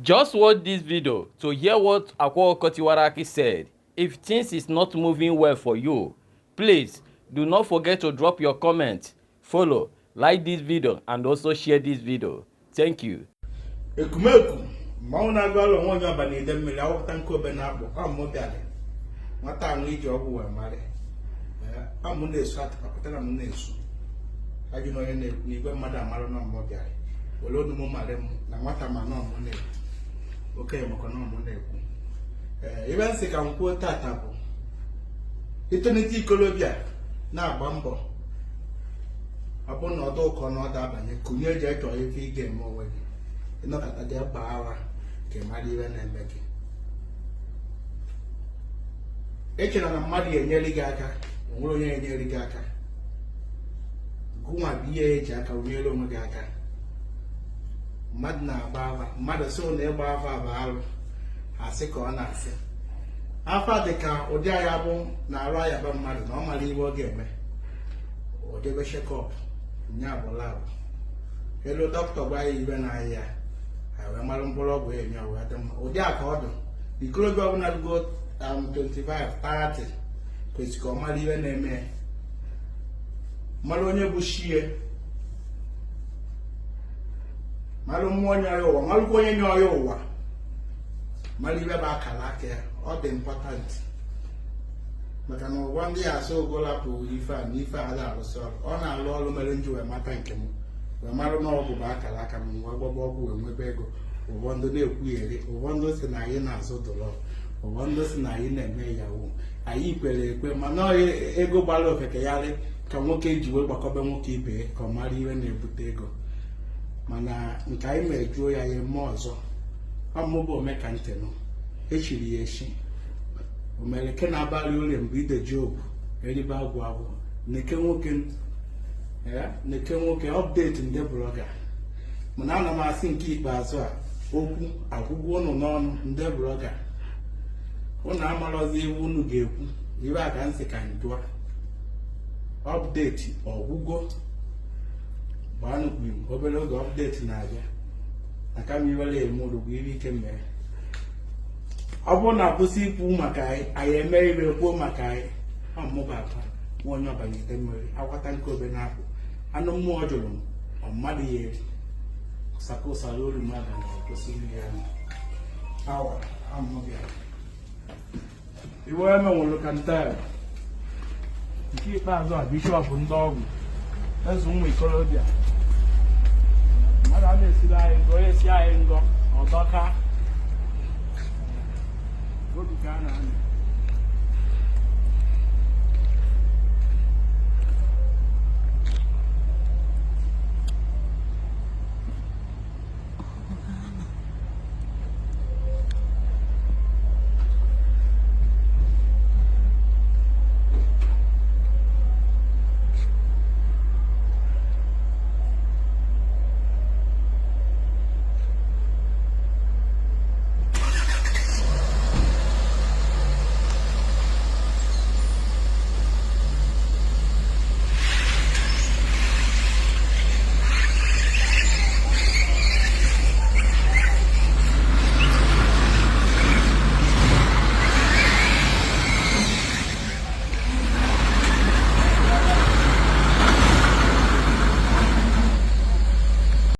Just watch this video to hear what Akwa Okuko Tiwara Aki said. If things is not moving well for you, please do not forget to drop your comment, follow, like this video and also share this video. Thank you. Ekumeku, mauna galo ngonyo bani idemmeli awuta nkobe na akpo amodale. Nwata anu iji ogwu we mare. Amu na-esu atapakotana mu na-esu. Aju no ye na igwe mmadụ amaro na mmobia. Wole onu mu mare mu na nwata ma na mu na-ekwu. Okenye mako na mu na-ekwu. Ibe nsi ka nkwuo tata bụ itoniti ikolobia na-agba mbọ. Ọ bụ na ọdụ ụkọ na ọ dabanye kunye eji echo ife ị ga-eme onwe gị. Ịnọkọta gị gba ara ka ị mara ihe na-eme gị. Echela na mmadụ ga-enyere gị aka, onwere onye ga-enyere gị aka. Gụnwa bụ ihe eji aka nyere onwe gị aka. Mmadụ na-agba afa, mmadụ sị na ịgba afa bụ arụ, asị ka ọ na-asị. Afa dị ka ụdị agha bụ na-arụ ayaba mmadụ na ọ mara ihe ọ ga-eme. O debe shekọp, nye abụ labụ. Elu dọkịta gwa ya ibe na-ahịa ya, wee mara mkpụrụ ọgwụ enye wee dị mma. Ụdị a ka ọ dị. Ikolobịa ọbụla dugo 25, 30 kwesịrị ka ọ mara ihe na-eme. Mara onye bụ shie, mara mmụọ nye ya ụwa, mara onye nye ya ụwa, mara ihe bụ akara aka ya. Ọ dị important maka na ụwa ndị asị ogolapụ ife a na ife a na-arụsị ọrụ. Ọ na-alụ ọrụ mere nji wee mata nke m, wee mara na ọgwụ bụ akara aka m, wee gbaba ọgwụ wee nwebe ego. Ụfọdụ na-ekwugheri, ụfọdụ si na anyị na-azụ dọrọ, ụfọdụ si na anyị na-eme yawo. Anyị kwere ekwe mana ego gbara ofekegharị ka nwoke ji wee gbakọba nwoke ibe ka ọ mara ihe na-ebute ego. Mana nke anyị mejuo ya ya eme ọzọ. Ọmụbụ omeka ntịnụ echiri ya echi. Omeleke na-abalị ure mgbe ide job eribe agwụ agwụ. Neke nwoke update ndị blọga. Mana ana m asị nke ikpeazụ a okwu agwụgwọ ụnụ n'ọnụ ndị blọga. Ụnụ amarọzi iwu unu ga-ekwu iwe a ka nsị ka njụa. Update ọgwụgwọ gbanụ kwim obere oge update na-abịa. Aka m iwere eme ụlọ bụ iri ike mee. Ọ bụrụ na akwụsị ikwu maka anyị eme ibe kwuo maka anyị. Ọmụbata nwa onye ọbanyete mmiri akwata nke obe na-akpụ. Anụ mmụọ jụrụ m mmadụ ya eri sakosara olu mmadụ na-ekwesị iri ya awa amụbịa. Iwe eme nwere ka nta nke ikpeazụ a bishọp ndị ọgwụ eze ụmụ ikolobịa. Mmadụ a na-esiri anyị ngọ, onye si anyị ngọ ọdọka obi ka a na-anọ.